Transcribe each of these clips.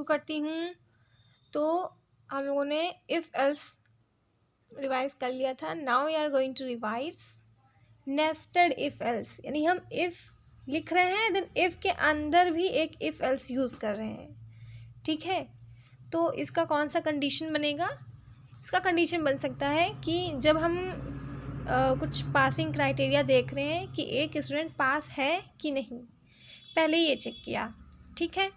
शुरू करती हूँ। तो हम लोगों ने इफ़ एल्स रिवाइज कर लिया था। Now we are going to revise nested if else, यानी हम इफ़ लिख रहे हैं देन इफ़ के अंदर भी एक इफ़ एल्स यूज़ कर रहे हैं। ठीक है, तो इसका कौन सा कंडीशन बनेगा? इसका कंडीशन बन सकता है कि जब हम कुछ पासिंग क्राइटेरिया देख रहे हैं कि एक स्टूडेंट पास है कि नहीं, पहले ये चेक किया। ठीक है,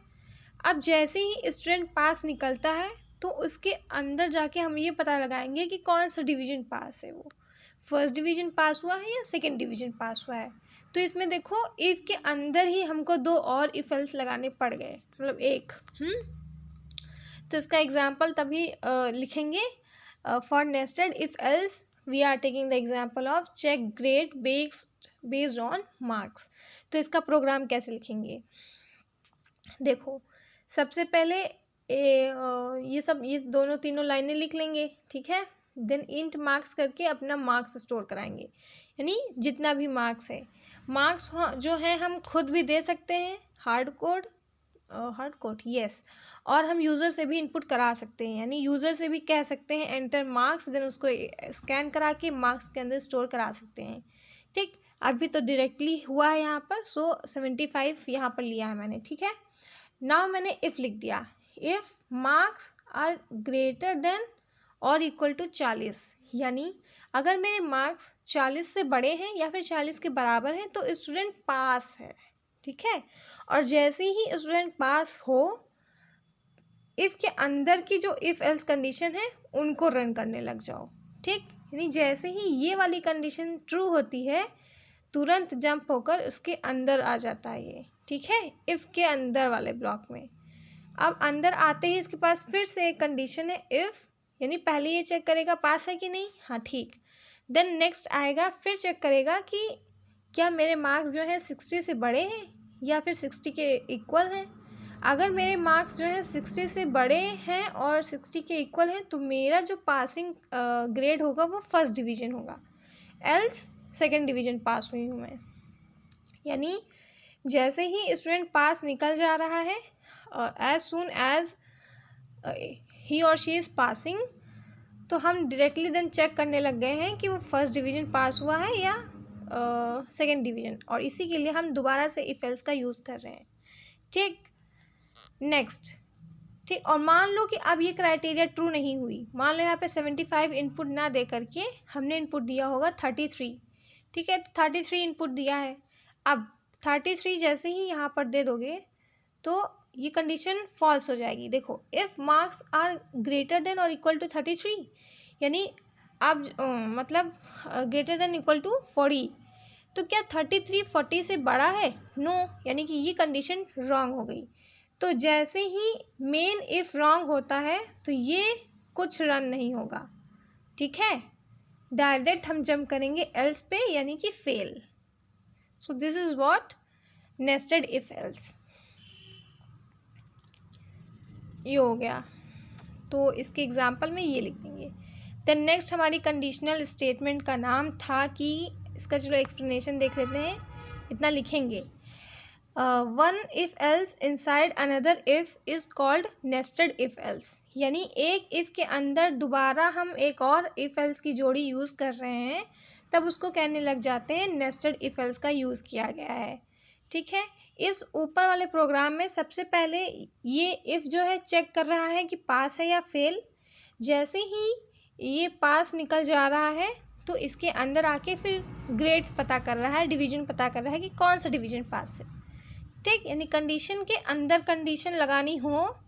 अब जैसे ही स्टूडेंट पास निकलता है तो उसके अंदर जाके हम ये पता लगाएंगे कि कौन सा डिवीज़न पास है, वो फर्स्ट डिवीज़न पास हुआ है या सेकंड डिवीज़न पास हुआ है। तो इसमें देखो इफ़ के अंदर ही हमको दो और इफ एल्स लगाने पड़ गए, मतलब एक। तो इसका एग्जाम्पल तभी लिखेंगे for nested if else we are taking the example of check grade based on marks. तो इसका प्रोग्राम कैसे लिखेंगे? देखो, सबसे पहले ये दोनों तीनों लाइनें लिख लेंगे। ठीक है, देन इंट मार्क्स करके अपना मार्क्स स्टोर कराएंगे, यानी जितना भी मार्क्स है। मार्क्स जो है हम खुद भी दे सकते हैं, हार्ड कोड यस, और हम यूज़र से भी इनपुट करा सकते हैं, यानी यूज़र से भी कह सकते हैं एंटर मार्क्स, देन उसको स्कैन करा के मार्क्स के अंदर स्टोर करा सकते हैं। ठीक, अभी तो डायरेक्टली हुआ है यहाँ पर, सो 75 यहाँ पर लिया है मैंने। ठीक है, नाउ मैंने इफ़ लिख दिया, if marks are greater than और इक्वल टू 40, यानी अगर मेरे मार्क्स 40 से बड़े हैं या फिर 40 के बराबर हैं तो स्टूडेंट पास है। ठीक है, और जैसे ही स्टूडेंट पास हो, इफ़ के अंदर की जो इफ़ एल्स कंडीशन है उनको रन करने लग जाओ। ठीक, यानी जैसे ही ये वाली कंडीशन ट्रू होती है तुरंत जंप होकर उसके अंदर आ जाता है ये। ठीक है, इफ़ के अंदर वाले ब्लॉक में। अब अंदर आते ही इसके पास फिर से एक कंडीशन है इफ़, यानी पहले ये चेक करेगा पास है कि नहीं, हाँ ठीक। देन नेक्स्ट आएगा, फिर चेक करेगा कि क्या मेरे मार्क्स जो हैं 60 से बड़े हैं या फिर 60 के इक्वल हैं। अगर मेरे मार्क्स जो हैं 60 से बड़े हैं और 60 के इक्वल हैं तो मेरा जो पासिंग ग्रेड होगा वो फर्स्ट डिवीज़न होगा, एल्स सेकेंड डिवीज़न पास हुई हूँ मैं। यानी जैसे ही स्टूडेंट पास निकल जा रहा है, एज सुन एज ही और शी इज़ पासिंग, तो हम डायरेक्टली देन चेक करने लग गए हैं कि वो फर्स्ट डिवीज़न पास हुआ है या सेकेंड डिवीज़न, और इसी के लिए हम दोबारा से इफ एल्स का यूज़ कर रहे हैं। ठीक, नेक्स्ट। ठीक, और मान लो कि अब ये क्राइटेरिया ट्रू नहीं हुई, मान लो यहाँ पे 75 इनपुट ना दे करके हमने इनपुट दिया होगा 33। ठीक है, तो 33 इनपुट दिया है। अब 33 जैसे ही यहाँ पर दे दोगे तो ये कंडीशन फॉल्स हो जाएगी। देखो, if marks are greater than और इक्वल टू 33, यानी अब मतलब ग्रेटर देन इक्वल टू 40, तो क्या 33 40 से बड़ा है? नो, यानी कि ये कंडीशन रॉन्ग हो गई। तो जैसे ही मेन इफ़ रॉन्ग होता है तो ये कुछ रन नहीं होगा। ठीक है, डायरेक्ट हम जंप करेंगे एल्स पे, यानी कि fail. So this is what nested if else. ये हो गया, तो इसके एग्जाम्पल में ये लिख देंगे। देन नेक्स्ट हमारी कंडीशनल स्टेटमेंट का नाम था कि इसका चलो एक्सप्लेनेशन देख लेते हैं, इतना लिखेंगे। One if else inside another if is called nested if else, यानी एक इफ़ के अंदर दोबारा हम एक और इफ़ एल्स की जोड़ी यूज़ कर रहे हैं तब उसको कहने लग जाते हैं नेस्टेड इफ़ एल्स का यूज़ किया गया है। ठीक है, इस ऊपर वाले प्रोग्राम में सबसे पहले ये इफ़ जो है चेक कर रहा है कि पास है या फेल। जैसे ही ये पास निकल जा रहा है तो इसके अंदर आके फिर ग्रेड्स पता कर रहा है, डिवीज़न पता कर रहा है कि कौन सा डिवीज़न पास है। ठीक, यानी कंडीशन के अंदर कंडीशन लगानी हो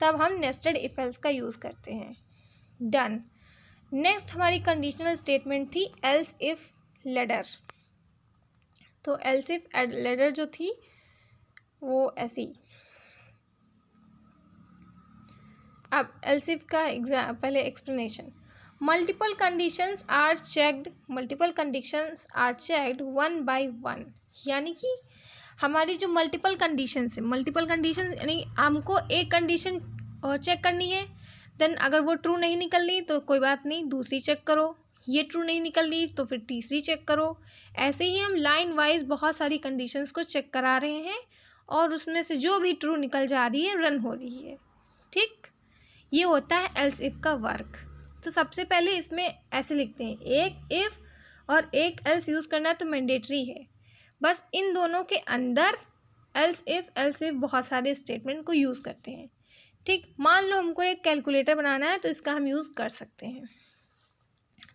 तब हम नेस्टेड इफ एल्स का यूज़ करते हैं। डन। नेक्स्ट हमारी कंडीशनल स्टेटमेंट थी एल्स इफ लेडर। तो एल्स इफ लेडर जो थी वो ऐसी। अब एल्स इफ का पहले explanation. Multiple conditions are checked one by one, यानी कि हमारी जो मल्टीपल कंडीशंस है, मल्टीपल कंडीशन यानी हमको एक कंडीशन चेक करनी है, देन अगर वो ट्रू नहीं निकल रही तो कोई बात नहीं, दूसरी चेक करो, ये ट्रू नहीं निकल रही तो फिर तीसरी चेक करो। ऐसे ही हम लाइन वाइज बहुत सारी कंडीशंस को चेक करा रहे हैं और उसमें से जो भी ट्रू निकल जा रही है रन हो रही है। ठीक, ये होता है एल्स इफ का वर्क। तो सबसे पहले इसमें ऐसे लिखते हैं, एक इफ और एक एल्स यूज़ करना तो मैंडेटरी है, बस इन दोनों के अंदर एल्स इफ बहुत सारे स्टेटमेंट को यूज़ करते हैं। ठीक, मान लो हमको एक कैलकुलेटर बनाना है तो इसका हम यूज़ कर सकते हैं।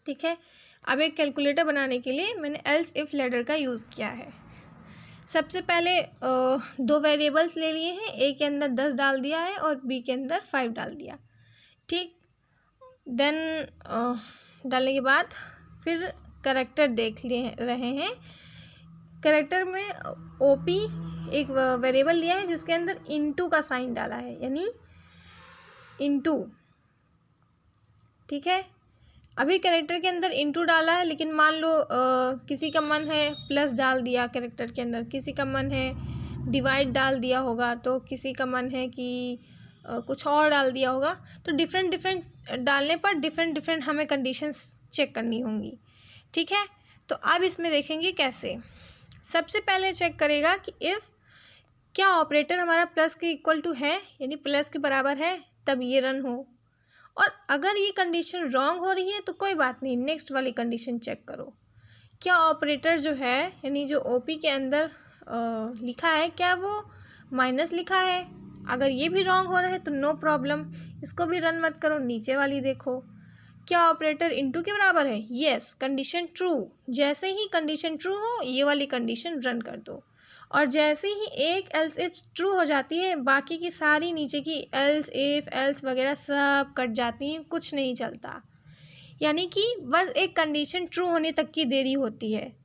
ठीक है, अब एक कैलकुलेटर बनाने के लिए मैंने एल्स इफ लेटर का यूज़ किया है। सबसे पहले दो वेरिएबल्स ले लिए हैं, ए के अंदर 10 डाल दिया है और बी के अंदर 5 डाल दिया। ठीक, देन डालने के बाद फिर करैक्टर देख रहे हैं। करैक्टर में ओपी एक वेरिएबल लिया है जिसके अंदर इनटू का साइन डाला है, यानी इनटू। ठीक है, अभी कैरेक्टर के अंदर इनटू डाला है, लेकिन मान लो किसी का मन है प्लस डाल दिया कैरेक्टर के अंदर, किसी का मन है डिवाइड डाल दिया होगा, तो किसी का मन है कि कुछ और डाल दिया होगा। तो डिफरेंट डालने पर डिफरेंट हमें कंडीशंस चेक करनी होंगी। ठीक है, तो अब इसमें देखेंगे कैसे। सबसे पहले चेक करेगा कि इफ़ क्या ऑपरेटर हमारा प्लस के इक्वल टू है, यानी प्लस के बराबर है, तब ये रन हो। और अगर ये कंडीशन रॉन्ग हो रही है तो कोई बात नहीं, नेक्स्ट वाली कंडीशन चेक करो, क्या ऑपरेटर जो है यानी जो ओपी के अंदर लिखा है क्या वो माइनस लिखा है। अगर ये भी रॉन्ग हो रहा है तो नो प्रॉब्लम, इसको भी रन मत करो, नीचे वाली देखो क्या ऑपरेटर इनटू के बराबर है। Yes, condition true. जैसे ही कंडीशन ट्रू हो ये वाली कंडीशन रन कर दो, और जैसे ही एक एल्स इफ ट्रू हो जाती है बाकी की सारी नीचे की एल्स इफ एल्स वगैरह सब कट जाती हैं, कुछ नहीं चलता। यानी कि बस एक कंडीशन ट्रू होने तक की देरी होती है,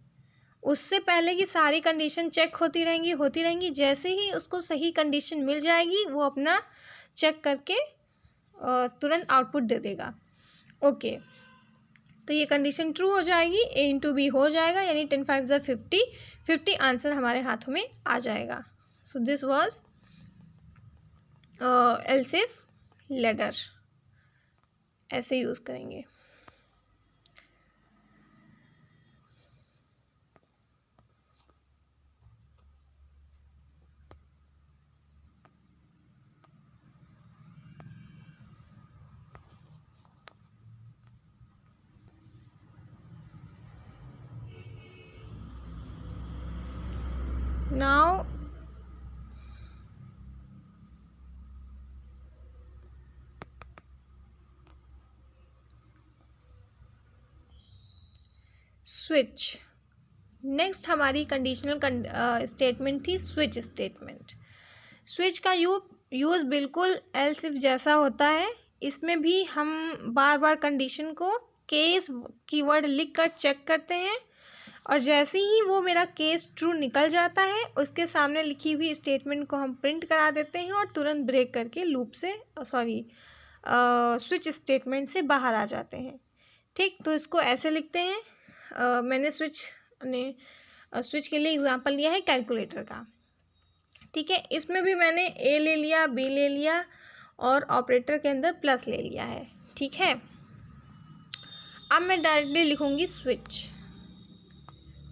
उससे पहले की सारी कंडीशन चेक होती रहेंगी। जैसे ही उसको सही कंडीशन मिल जाएगी वो अपना चेक करके तुरंत आउटपुट दे देगा। ओके, तो ये कंडीशन ट्रू हो जाएगी, ए इंटू बी हो जाएगा, यानी 10 5 ज़ा 50 आंसर हमारे हाथों में आ जाएगा। So this was else if ladder, ऐसे यूज़ करेंगे। Now स्विच, नेक्स्ट हमारी कंडीशनल स्टेटमेंट थी स्विच स्टेटमेंट। स्विच का यूज़ बिल्कुल एल्स इफ जैसा होता है, इसमें भी हम बार बार कंडीशन को केस कीवर्ड लिख कर चेक करते हैं, और जैसे ही वो मेरा केस ट्रू निकल जाता है उसके सामने लिखी हुई स्टेटमेंट को हम प्रिंट करा देते हैं और तुरंत ब्रेक करके लूप से स्विच स्टेटमेंट से बाहर आ जाते हैं। ठीक, तो इसको ऐसे लिखते हैं। मैंने स्विच के लिए एग्जांपल लिया है कैलकुलेटर का। ठीक है, इसमें भी मैंने ए ले लिया, बी ले लिया और ऑपरेटर के अंदर प्लस ले लिया है। ठीक है, अब मैं डायरेक्टली लिखूँगी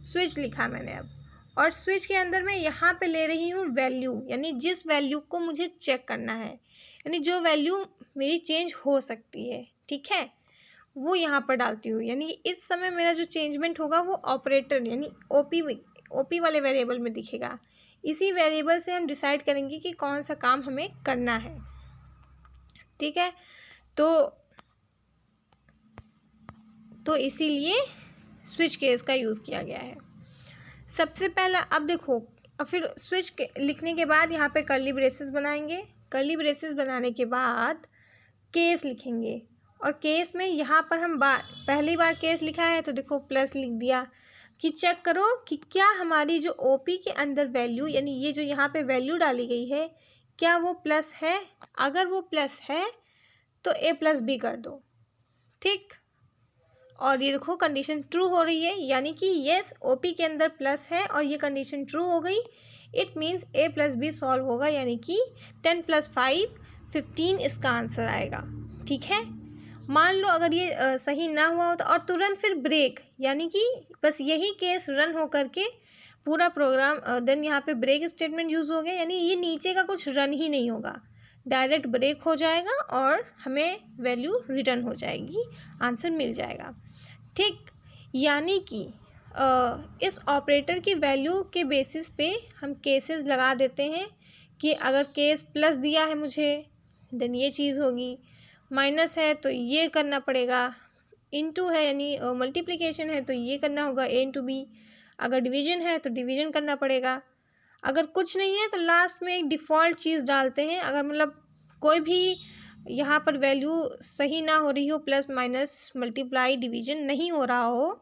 स्विच लिखा मैंने अब, और स्विच के अंदर मैं यहाँ पे ले रही हूँ वैल्यू, यानी जिस वैल्यू को मुझे चेक करना है, यानी जो वैल्यू मेरी चेंज हो सकती है। ठीक है, वो यहाँ पर डालती हूँ, यानी इस समय मेरा जो चेंजमेंट होगा वो ऑपरेटर यानी ओपी वाले वेरिएबल में दिखेगा। इसी वेरिएबल से हम डिसाइड करेंगे कि कौन सा काम हमें करना है। ठीक है, तो इसीलिए स्विच केस का यूज़ किया गया है। सबसे पहला अब देखो, अब फिर स्विच लिखने के बाद यहाँ पे कर्ली ब्रेसेस बनाएंगे। कर्ली ब्रेसेस बनाने के बाद केस लिखेंगे, और केस में यहाँ पर हम पहली बार केस लिखा है तो देखो प्लस लिख दिया कि चेक करो कि क्या हमारी जो ओपी के अंदर वैल्यू, यानी ये जो यहाँ पे वैल्यू डाली गई है, क्या वो प्लस है। अगर वो प्लस है तो ए प्लस बी कर दो। ठीक, और ये देखो कंडीशन ट्रू हो रही है, यानी कि येस ओपी के अंदर प्लस है और ये कंडीशन ट्रू हो गई। It means A plus B solve होगा, यानी कि 10 + 5 15 इसका आंसर आएगा। ठीक है, मान लो अगर ये सही ना हुआ होता और तुरंत फिर ब्रेक, यानी कि बस यही केस रन हो करके पूरा प्रोग्राम देन यहाँ पे ब्रेक स्टेटमेंट यूज़ हो गया, यानी ये नीचे का कुछ रन ही नहीं होगा, डायरेक्ट ब्रेक हो जाएगा और हमें वैल्यू रिटर्न हो जाएगी, आंसर मिल जाएगा। ठीक, यानी कि इस ऑपरेटर की वैल्यू के बेसिस पे हम केसेस लगा देते हैं कि अगर केस प्लस दिया है मुझे देन ये चीज़ होगी, माइनस है तो ये करना पड़ेगा, इनटू है यानी मल्टीप्लिकेशन है तो ये करना होगा ए इंटू बी, अगर डिवीजन है तो डिवीजन करना पड़ेगा, अगर कुछ नहीं है तो लास्ट में एक डिफ़ॉल्ट चीज़ डालते हैं। अगर मतलब कोई भी यहाँ पर वैल्यू सही ना हो रही हो, प्लस माइनस मल्टीप्लाई डिवीजन नहीं हो रहा हो,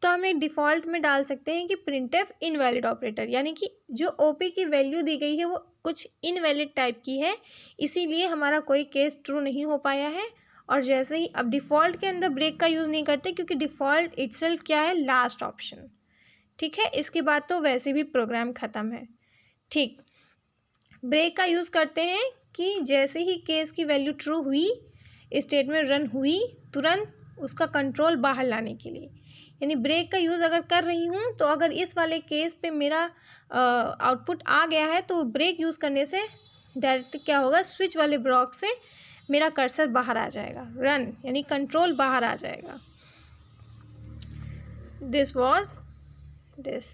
तो हम एक डिफ़ॉल्ट में डाल सकते हैं कि प्रिंटफ इनवैलिड ऑपरेटर, यानी कि जो ओपी की वैल्यू दी गई है वो कुछ इनवैलिड टाइप की है, इसीलिए हमारा कोई केस ट्रू नहीं हो पाया है। और जैसे ही अब डिफ़ॉल्ट के अंदर ब्रेक का यूज़ नहीं करते क्योंकि डिफ़ॉल्ट इटसेल्फ क्या है, लास्ट ऑप्शन। ठीक है, इसके बाद तो वैसे भी प्रोग्राम ख़त्म है। ठीक, ब्रेक का यूज़ करते हैं कि जैसे ही केस की वैल्यू ट्रू हुई, स्टेटमेंट रन हुई, तुरंत उसका कंट्रोल बाहर लाने के लिए, यानी ब्रेक का यूज़ अगर कर रही हूँ तो अगर इस वाले केस पे मेरा आउटपुट आ गया है तो ब्रेक यूज़ करने से डायरेक्ट क्या होगा, स्विच वाले ब्लॉक से मेरा कर्सर बाहर आ जाएगा, रन यानी कंट्रोल बाहर आ जाएगा। This was this.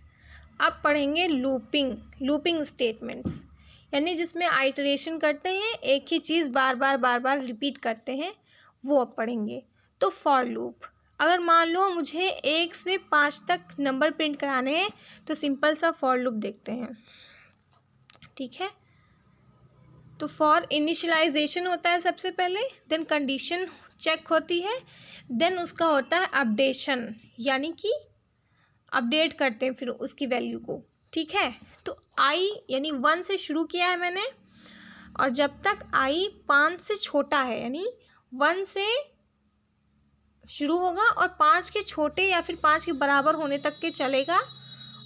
अब पढ़ेंगे लूपिंग स्टेटमेंट्स, यानी जिसमें आइटरेशन करते हैं, एक ही चीज़ बार बार रिपीट करते हैं, वो अब पढ़ेंगे। तो फॉर लूप, अगर मान लो मुझे 1 से 5 तक नंबर प्रिंट कराने हैं तो सिंपल सा फॉर लूप देखते हैं। ठीक है, तो फॉर इनिशियलाइजेशन होता है सबसे पहले, देन कंडीशन चेक होती है, देन उसका होता है अपडेशन, यानी कि अपडेट करते हैं फिर उसकी वैल्यू को। ठीक है, तो आई यानी 1 से शुरू किया है मैंने, और जब तक आई 5 से छोटा है, यानी 1 से शुरू होगा और 5 के छोटे या फिर 5 के बराबर होने तक के चलेगा,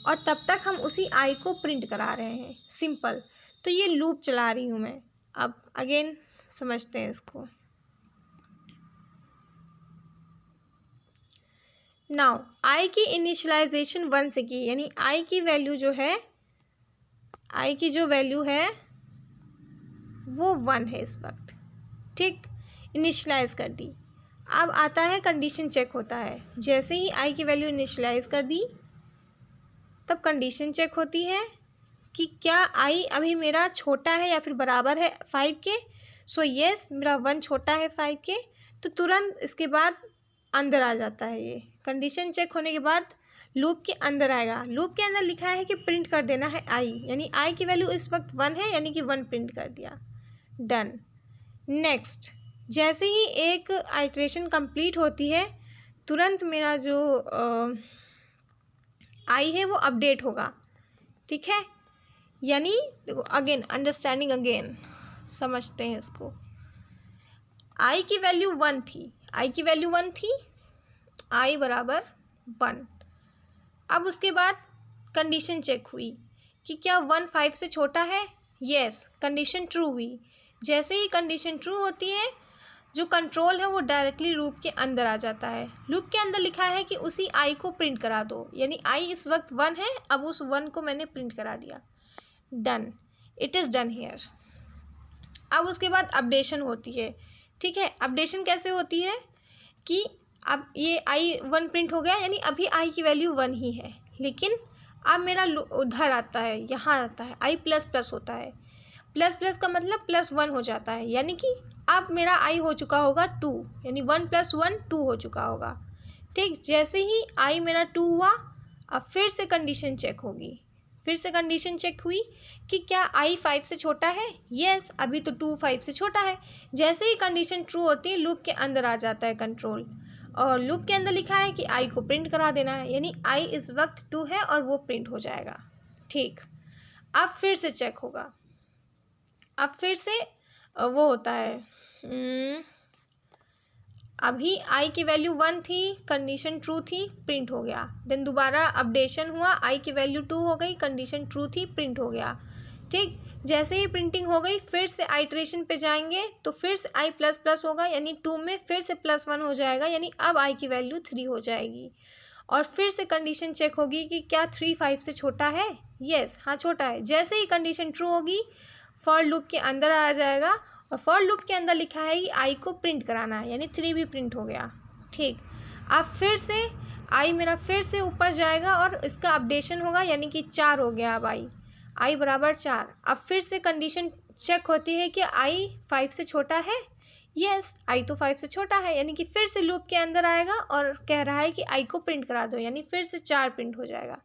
और तब तक हम उसी आई को प्रिंट करा रहे हैं, सिंपल। तो ये लूप चला रही हूँ मैं। अब अगेन समझते हैं इसको। नाउ आई की इनिशियलाइजेशन 1 से की, यानी आई की वैल्यू जो है, आई की जो वैल्यू है वो 1 है इस वक्त। ठीक, इनिशियलाइज कर दी। अब आता है कंडीशन चेक होता है, जैसे ही आई की वैल्यू इनिशियलाइज कर दी तब कंडीशन चेक होती है कि क्या आई अभी मेरा छोटा है या फिर बराबर है 5 के। सो येस, मेरा 1 छोटा है 5 के, तो तुरंत इसके बाद अंदर आ जाता है। ये कंडीशन चेक होने के बाद लूप के अंदर आएगा। लूप के अंदर लिखा है कि प्रिंट कर देना है आई, यानी आई की वैल्यू इस वक्त 1 है, यानी कि 1 प्रिंट कर दिया, डन। नेक्स्ट, जैसे ही एक आइटरेशन कंप्लीट होती है तुरंत मेरा जो आई है वो अपडेट होगा। ठीक है, यानी देखो अगेन अंडरस्टैंडिंग, अगेन समझते हैं इसको। आई की वैल्यू 1 थी, आई की वैल्यू 1 थी, आई बराबर 1। अब उसके बाद कंडीशन चेक हुई कि क्या 1 5 से छोटा है, यस, कंडीशन ट्रू हुई। जैसे ही कंडीशन ट्रू होती है, जो कंट्रोल है वो डायरेक्टली लूप के अंदर आ जाता है। लूप के अंदर लिखा है कि उसी आई को प्रिंट करा दो, यानी आई इस वक्त 1 है, अब उस 1 को मैंने प्रिंट करा दिया, done, it is done here. अब उसके बाद अपडेशन होती है। ठीक है, अपडेशन कैसे होती है कि अब ये आई 1 प्रिंट हो गया, यानी अभी आई की वैल्यू 1 ही है, लेकिन अब मेरा उधर आता है, यहाँ आता है, आई प्लस प्लस होता है। प्लस प्लस का मतलब +1 हो जाता है, यानी कि अब मेरा आई हो चुका होगा 2, यानी 1 + 1 2 हो चुका होगा। ठीक, जैसे ही आई मेरा 2 हुआ, अब फिर से कंडीशन चेक होगी। फिर से कंडीशन चेक हुई कि क्या आई 5 से छोटा है, यस, अभी तो 2 5 से छोटा है। जैसे ही कंडीशन ट्रू होती है लूप के अंदर आ जाता है कंट्रोल, और लूप के अंदर लिखा है कि आई को प्रिंट करा देना है, यानी आई इस वक्त 2 है और वो प्रिंट हो जाएगा। ठीक, अब फिर से चेक होगा। अब फिर से वो होता है, अभी आई की वैल्यू 1 थी, कंडीशन ट्रू थी, प्रिंट हो गया। देन दोबारा अपडेशन हुआ, आई की वैल्यू 2 हो गई, कंडीशन ट्रू थी, प्रिंट हो गया। ठीक, जैसे ही प्रिंटिंग हो गई फिर से आइटरेशन पे जाएंगे तो फिर से आई प्लस प्लस होगा, यानी 2 में फिर से +1 हो जाएगा, यानी अब आई की वैल्यू 3 हो जाएगी। और फिर से कंडीशन चेक होगी कि क्या 3 5 से छोटा है। यस, हाँ छोटा है। जैसे ही कंडीशन ट्रू होगी फॉर लूप के अंदर आ जाएगा और फॉर लूप के अंदर लिखा है कि आई को प्रिंट कराना है, यानी 3 भी प्रिंट हो गया। ठीक, अब फिर से आई मेरा फिर से ऊपर जाएगा और इसका अपडेशन होगा, यानी कि 4 हो गया। अब आई बराबर 4। अब फिर से कंडीशन चेक होती है कि आई 5 से छोटा है। यस, आई तो 5 से छोटा है, यानी कि फिर से लूप के अंदर आएगा और कह रहा है कि आई को प्रिंट करा दो, यानी फिर से 4 प्रिंट हो जाएगा।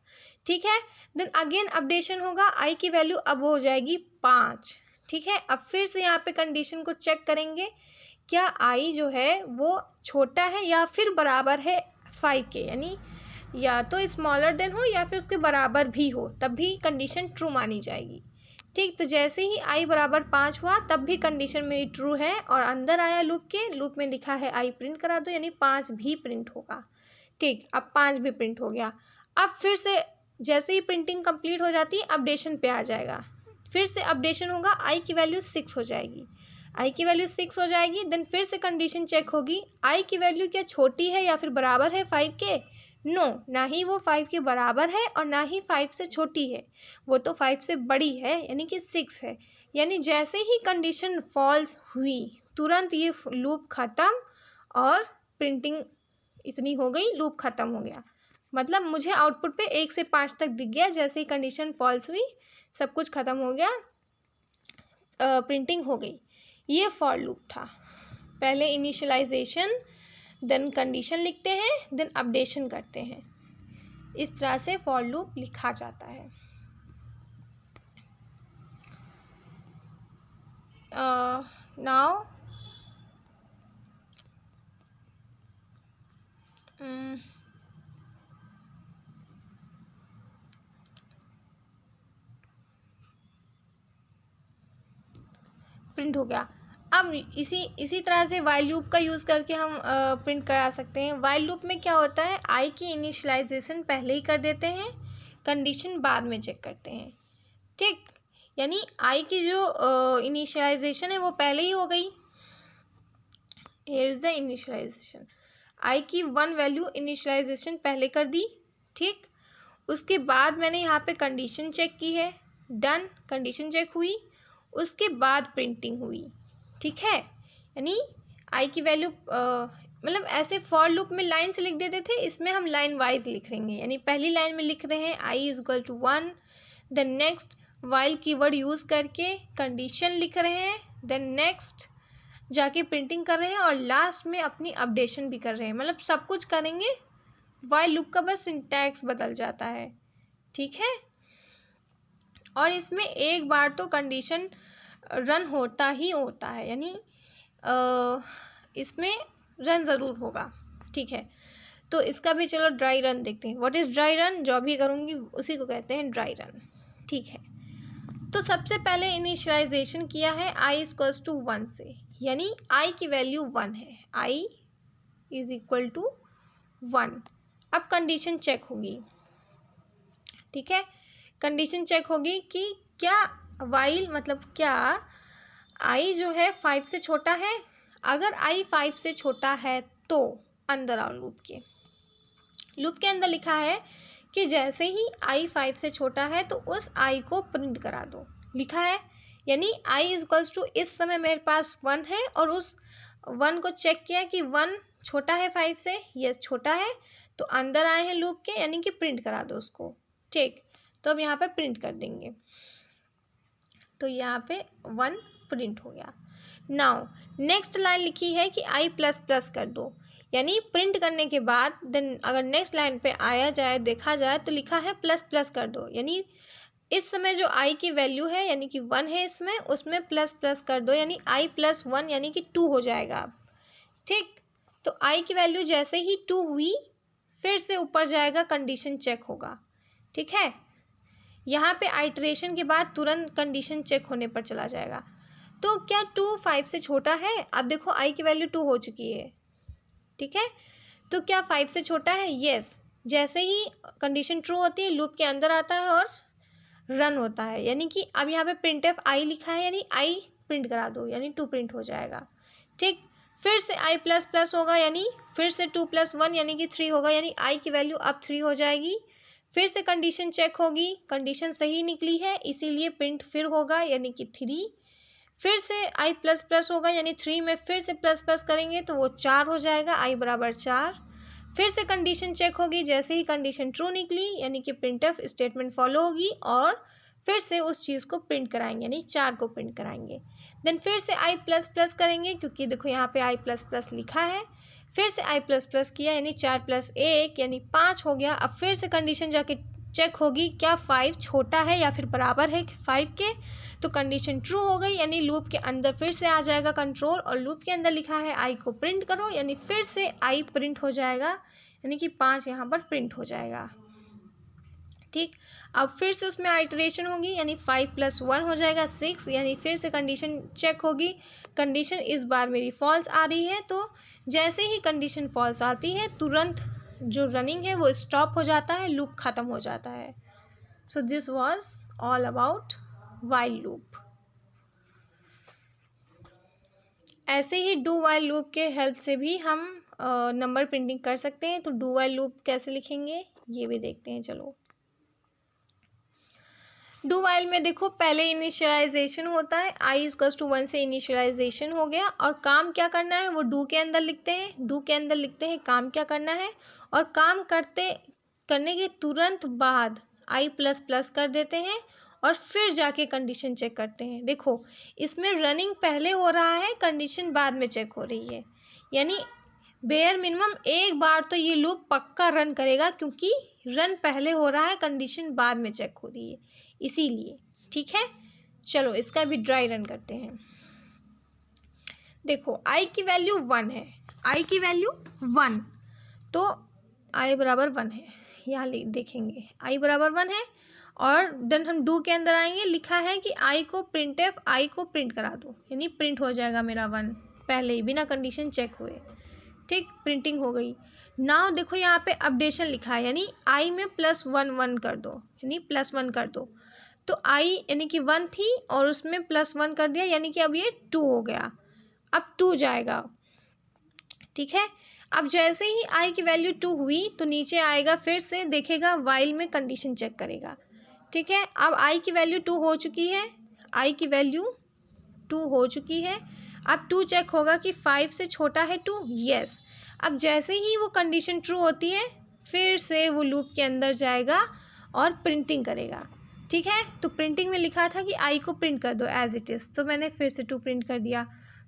ठीक है, देन अगेन अपडेशन होगा, आई की वैल्यू अब हो जाएगी 5। ठीक है, अब फिर से यहाँ पे कंडीशन को चेक करेंगे, क्या आई जो है वो छोटा है या फिर बराबर है 5 के, यानी या तो स्मॉलर देन हो या फिर उसके बराबर भी हो, तब भी कंडीशन ट्रू मानी जाएगी। ठीक, तो जैसे ही आई बराबर 5 हुआ तब भी कंडीशन मेरी ट्रू है और अंदर आया लूप में लिखा है आई प्रिंट करा दो, यानी 5 भी प्रिंट होगा। ठीक, अब 5 भी प्रिंट हो गया। अब फिर से जैसे ही प्रिंटिंग कंप्लीट हो जाती है अपडेशन पे आ जाएगा, फिर से अपडेशन होगा, आई की वैल्यू 6 हो जाएगी। आई की वैल्यू 6 हो जाएगी, देन फिर से कंडीशन चेक होगी, आई की वैल्यू क्या छोटी है या फिर बराबर है 5 के। नो, ना ही वो 5 के बराबर है और ना ही 5 से छोटी है, वो तो 5 से बड़ी है, यानी कि 6 है। यानी जैसे ही कंडीशन फॉल्स हुई तुरंत ये लूप ख़त्म और प्रिंटिंग इतनी हो गई, लूप ख़त्म हो गया। मतलब मुझे आउटपुट पे 1 से 5 तक दिख गया, जैसे ही कंडीशन फॉल्स हुई सब कुछ ख़त्म हो गया, प्रिंटिंग हो गई। ये फॉर लूप था। पहले इनिशियलाइजेशन, देन कंडीशन लिखते हैं, देन अपडेशन करते हैं। इस तरह से फॉर लूप लिखा जाता है। नाउ प्रिंट हो गया। अब इसी तरह से वाइल लूप का यूज़ करके हम प्रिंट करा सकते हैं। वाइल लूप में क्या होता है, आई की इनिशियलाइजेशन पहले ही कर देते हैं, कंडीशन बाद में चेक करते हैं। ठीक, यानी आई की जो इनिशियलाइजेशन है वो पहले ही हो गई। हियर इज द इनिशियलाइजेशन, आई की 1 वैल्यू इनिशियलाइजेशन पहले कर दी। ठीक, उसके बाद मैंने यहाँ पे कंडीशन चेक की है, डन, कंडीशन चेक हुई, उसके बाद प्रिंटिंग हुई। ठीक है, यानी आई की वैल्यू मतलब ऐसे फॉर लूप में लाइन से लिख देते थे, इसमें हम लाइन वाइज लिख लेंगे। यानी पहली लाइन में लिख रहे हैं i is equal to 1, then next while keyword use करके कंडीशन लिख रहे हैं, देन नेक्स्ट जाके प्रिंटिंग कर रहे हैं और लास्ट में अपनी अपडेशन भी कर रहे हैं। मतलब सब कुछ करेंगे, वाइल लूप का बस सिंटैक्स बदल जाता है। ठीक है, और इसमें एक बार तो कंडीशन रन होता ही होता है, यानी इसमें रन ज़रूर होगा। ठीक है, तो इसका भी चलो ड्राई रन देखते हैं। व्हाट इज़ ड्राई रन, जो भी करूँगी उसी को कहते हैं ड्राई रन। ठीक है, तो सबसे पहले इनिशियलाइजेशन किया है आई इक्वल्स टू 1 से, यानी आई की वैल्यू 1 है, आई इज इक्वल टू 1। अब कंडीशन चेक होगी। ठीक है, कंडीशन चेक होगी कि क्या वाइल मतलब क्या आई जो है 5 से छोटा है। अगर आई 5 से छोटा है तो अंदर आओ, लूप के अंदर लिखा है कि जैसे ही आई 5 से छोटा है तो उस आई को प्रिंट करा दो, लिखा है। यानी आई इज इक्वल्स टू, इस समय मेरे पास 1 है और उस 1 को चेक किया कि 1 छोटा है 5 से, यस छोटा है, तो अंदर आए हैं लूप के, यानी कि प्रिंट करा दो उसको। ठीक, तो अब यहाँ पे प्रिंट कर देंगे, तो यहाँ पे 1 प्रिंट हो गया। नाउ नेक्स्ट लाइन लिखी है कि आई प्लस प्लस कर दो, यानी प्रिंट करने के बाद देन अगर नेक्स्ट लाइन पे आया जाए देखा जाए तो लिखा है प्लस प्लस कर दो, यानी इस समय जो आई की वैल्यू है यानी कि 1 है इसमें, उसमें प्लस प्लस कर दो, यानी आई प्लस 1 यानी कि 2 हो जाएगा अब। ठीक, तो आई की वैल्यू जैसे ही 2 हुई फिर से ऊपर जाएगा, कंडीशन चेक होगा। ठीक है, यहाँ पे आइटरेशन के बाद तुरंत कंडीशन चेक होने पर चला जाएगा। तो क्या 2 5 से छोटा है, अब देखो आई की वैल्यू 2 हो चुकी है। ठीक है, तो क्या 5 से छोटा है, यस। जैसे ही कंडीशन ट्रू होती है लूप के अंदर आता है और रन होता है, यानी कि अब यहाँ पे प्रिंट एफ आई लिखा है, यानी आई प्रिंट करा दो, यानी 2 प्रिंट हो जाएगा। ठीक, फिर से i प्लस प्लस होगा, यानी फिर से 2 + 1 यानी कि 3 होगा, यानी i की वैल्यू अब 3 हो जाएगी। फिर से कंडीशन चेक होगी, कंडीशन सही निकली है इसीलिए प्रिंट फिर होगा यानी कि 3। फिर से i प्लस प्लस होगा, यानी 3 में फिर से प्लस प्लस करेंगे तो वो 4 हो जाएगा, i बराबर 4। फिर से कंडीशन चेक होगी, जैसे ही कंडीशन ट्रू निकली यानी कि प्रिंटफ स्टेटमेंट फॉलो होगी और फिर से उस चीज़ को प्रिंट कराएंगे, यानी 4 को प्रिंट कराएंगे। देन फिर से i प्लस प्लस करेंगे, क्योंकि देखो यहाँ पे i प्लस प्लस लिखा है। फिर से i प्लस प्लस किया, यानी 4 + 1 यानी 5 हो गया। अब फिर से कंडीशन जाके चेक होगी, क्या 5 छोटा है या फिर बराबर है 5 के, तो कंडीशन ट्रू हो गई, यानी लूप के अंदर फिर से आ जाएगा कंट्रोल, और लूप के अंदर लिखा है i को प्रिंट करो, यानी फिर से i प्रिंट हो जाएगा, यानी कि 5 यहाँ पर प्रिंट हो जाएगा। ठीक, अब फिर से उसमें आइटरेशन होगी, यानी 5 + 1 हो जाएगा 6, यानी फिर से कंडीशन चेक होगी। कंडीशन इस बार मेरी फॉल्स आ रही है, तो जैसे ही कंडीशन फॉल्स आती है तुरंत जो रनिंग है वो स्टॉप हो जाता है, लूप ख़त्म हो जाता है। सो this was all about while loop. ऐसे ही डू वाइल लूप के हेल्प से भी हम नंबर प्रिंटिंग कर सकते हैं। तो डू वाइल लूप कैसे लिखेंगे ये भी देखते हैं। चलो, डू वाइल में देखो पहले इनिशियलाइजेशन होता है, i = 1 से इनिशियलाइजेशन हो गया, और काम क्या करना है वो डू के अंदर लिखते हैं। डू के अंदर लिखते हैं काम क्या करना है, और काम करने के तुरंत बाद i प्लस प्लस कर देते हैं और फिर जाके कंडीशन चेक करते हैं। देखो इसमें रनिंग पहले हो रहा है, कंडीशन बाद में चेक हो रही है, यानी बेयर मिनिमम एक बार तो ये लूप पक्का रन करेगा, क्योंकि रन पहले हो रहा है, कंडीशन बाद में चेक हो रही है इसीलिए। ठीक है, चलो इसका भी ड्राई रन करते हैं। देखो i की वैल्यू 1 है, i की वैल्यू 1, तो i बराबर 1 है, यहाँ देखेंगे i बराबर 1 है, और देन हम डू के अंदर आएंगे, लिखा है कि i को प्रिंटफ i को प्रिंट करा दो, यानी प्रिंट हो जाएगा मेरा 1 पहले ही बिना कंडीशन चेक हुए। ठीक, प्रिंटिंग हो गई। नाउ देखो यहाँ पे अपडेशन लिखा है, यानी i में +1 1 कर दो, यानी +1 कर दो, तो i यानी कि 1 थी और उसमें +1 कर दिया, यानी कि अब ये 2 हो गया, अब 2 जाएगा। ठीक है, अब जैसे ही i की वैल्यू 2 हुई तो नीचे आएगा, फिर से देखेगा वाइल में कंडीशन चेक करेगा। ठीक है, अब i की वैल्यू 2 हो चुकी है, i की वैल्यू 2 हो चुकी है। अब 2 चेक होगा कि 5 से छोटा है 2, यस। अब जैसे ही वो कंडीशन ट्रू होती है फिर से वो लूप के अंदर जाएगा और प्रिंटिंग करेगा। ठीक है, तो प्रिंटिंग में लिखा था कि i को प्रिंट कर दो एज इट इज़, तो मैंने फिर से 2 प्रिंट कर दिया।